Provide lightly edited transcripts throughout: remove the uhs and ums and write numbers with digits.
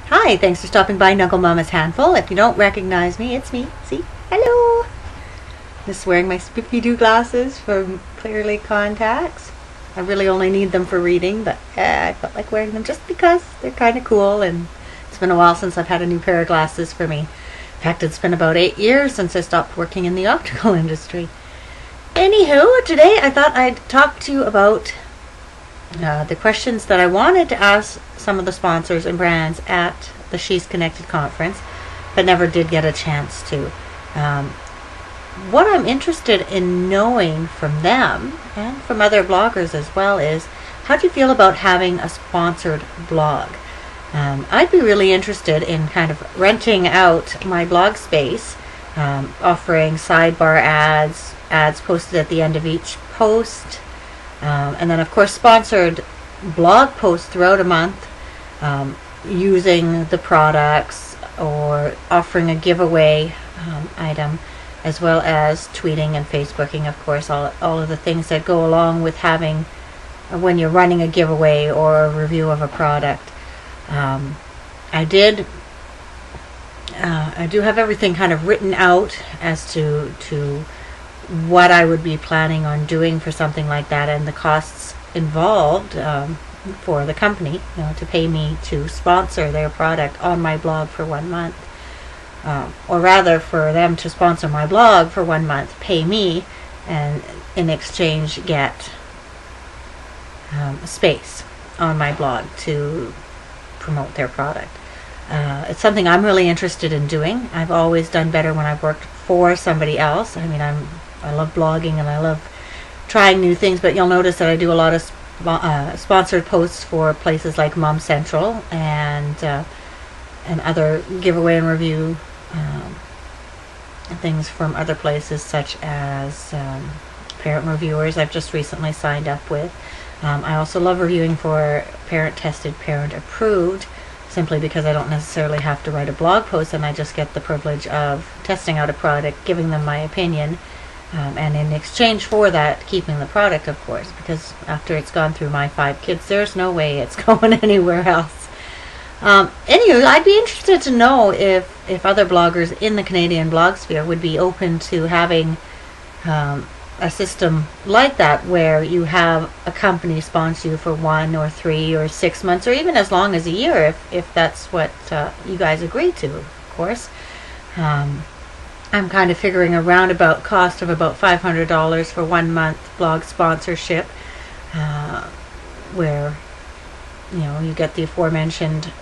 Hi, thanks for stopping by Knuckle Mama's Handful. If you don't recognize me, it's me. See? Hello! Just wearing my Spiffy-Doo glasses from Clearly Contacts. I really only need them for reading, but I felt like wearing them just because they're kind of cool, and it's been a while since I've had a new pair of glasses for me. In fact, it's been about 8 years since I stopped working in the optical industry. Anywho, today I thought I'd talk to you about the questions that I wanted to ask some of the sponsors and brands at the She's Connected conference, but never did get a chance to. What I'm interested in knowing from them and from other bloggers as well is, how do you feel about having a sponsored blog? I'd be really interested in kind of renting out my blog space, offering sidebar ads posted at the end of each post, and then of course sponsored blog posts throughout a month, using the products or offering a giveaway item, as well as tweeting and Facebooking, of course, all of the things that go along with having when you're running a giveaway or a review of a product. I do have everything kind of written out as to what I would be planning on doing for something like that, and the costs involved for the company, to pay me to sponsor their product on my blog for 1 month, or rather for them to sponsor my blog for 1 month, pay me, and in exchange get space on my blog to promote their product. It's something I'm really interested in doing. I've always done better when I've worked for somebody else. I mean, I love blogging and I love trying new things, but you'll notice that I do a lot of sponsored posts for places like Mom Central and other giveaway and review things from other places, such as parent reviewers I've just recently signed up with. I also love reviewing for parent tested, parent approved, simply because I don't necessarily have to write a blog post, and I just get the privilege of testing out a product, giving them my opinion, and in exchange for that, keeping the product, of course, because after it's gone through my 5 kids, there's no way it's going anywhere else. Anyway, I'd be interested to know if other bloggers in the Canadian blog sphere would be open to having a system like that, where you have a company sponsor you for 1 or 3 or 6 months, or even as long as a year, if that's what you guys agree to, of course. I'm kind of figuring a roundabout cost of about $500 for 1 month blog sponsorship, where you get the aforementioned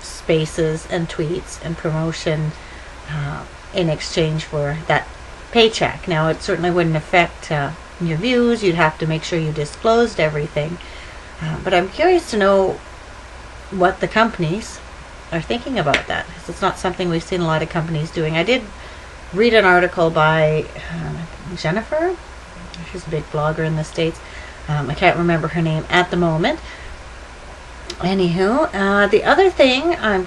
spaces and tweets and promotion in exchange for that paycheck. Now, it certainly wouldn't affect your views. You'd have to make sure you disclosed everything, but I'm curious to know what the companies are thinking about that, because it's not something we've seen a lot of companies doing. I did read an article by Jennifer. She's a big blogger in the States. I can't remember her name at the moment. Anywho, the other thing I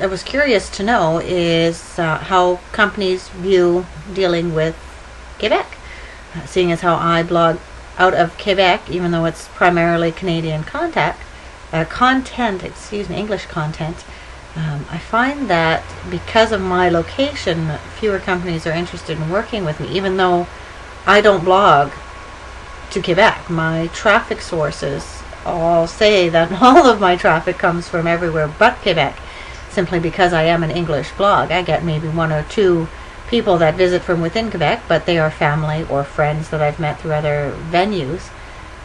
was curious to know is how companies view dealing with Quebec, seeing as how I blog out of Quebec, even though it's primarily Canadian content, English content. I find that because of my location, fewer companies are interested in working with me, even though I don't blog to Quebec. My traffic sources all say that all of my traffic comes from everywhere but Quebec, simply because I am an English blog. I get maybe 1 or 2 people that visit from within Quebec, but they are family or friends that I've met through other venues.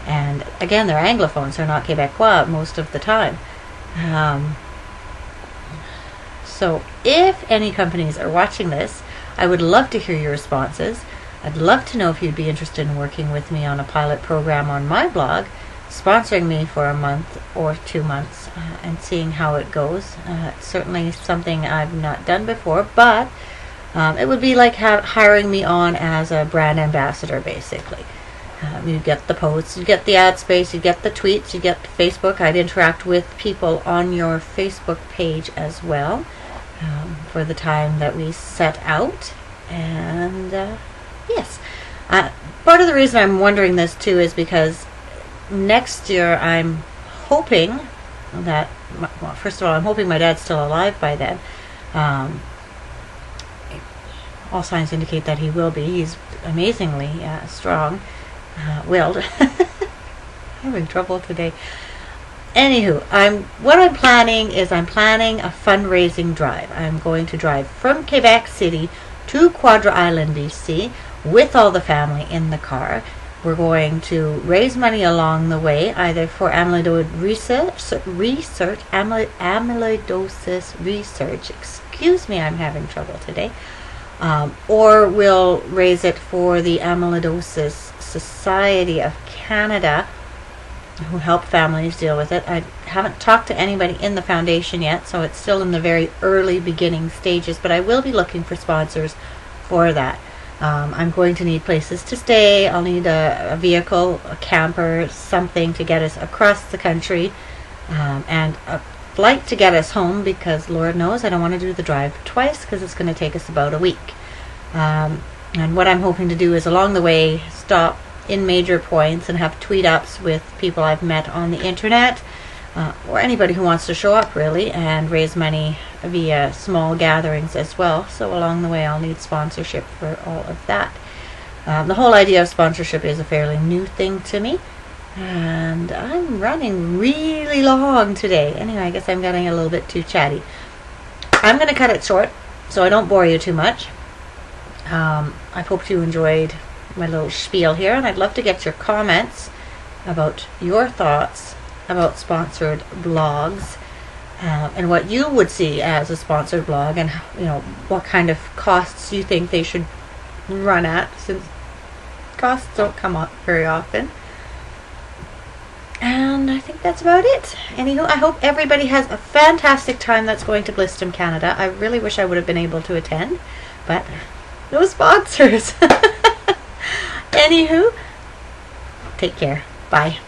And again, they're Anglophones, they're not Quebecois most of the time. So if any companies are watching this, I would love to hear your responses. I'd love to know if you'd be interested in working with me on a pilot program on my blog, sponsoring me for a month or 2 months, and seeing how it goes. It's certainly something I've not done before, but it would be like hiring me on as a brand ambassador, basically. You get the posts, you get the ad space, you get the tweets, you get Facebook. I'd interact with people on your Facebook page as well, for the time that we set out. And yes, part of the reason I'm wondering this too is because next year I'm hoping that, well, first of all, I'm hoping my dad's still alive by then. All signs indicate that he will be. He's amazingly strong willed. Having trouble today. Anywho, what I'm planning is I'm planning a fundraising drive. I'm going to drive from Quebec City to Quadra Island, BC, with all the family in the car. We're going to raise money along the way, either for amyloidosis research. Excuse me, I'm having trouble today. Or we'll raise it for the Amyloidosis Society of Canada, who help families deal with it. I haven't talked to anybody in the foundation yet, so it's still in the very early beginning stages, but I will be looking for sponsors for that. I'm going to need places to stay. I'll need a vehicle, a camper, something to get us across the country, and a flight to get us home, because Lord knows I don't want to do the drive twice, because it's going to take us about a week. And what I'm hoping to do is along the way stop in major points and have tweet-ups with people I've met on the internet, or anybody who wants to show up, really, and raise money via small gatherings as well. So along the way I'll need sponsorship for all of that. The whole idea of sponsorship is a fairly new thing to me, and I'm running really long today. Anyway, I guess I'm getting a little bit too chatty. I'm going to cut it short so I don't bore you too much. I hope you enjoyed my little spiel here, and I'd love to get your comments about your thoughts about sponsored blogs, and what you would see as a sponsored blog, and what kind of costs you think they should run at, since costs don't come up very often. And I think that's about it. Anywho, I hope everybody has a fantastic time that's going to Blistum, Canada. I really wish I would have been able to attend, but no sponsors. Anywho, take care. Bye.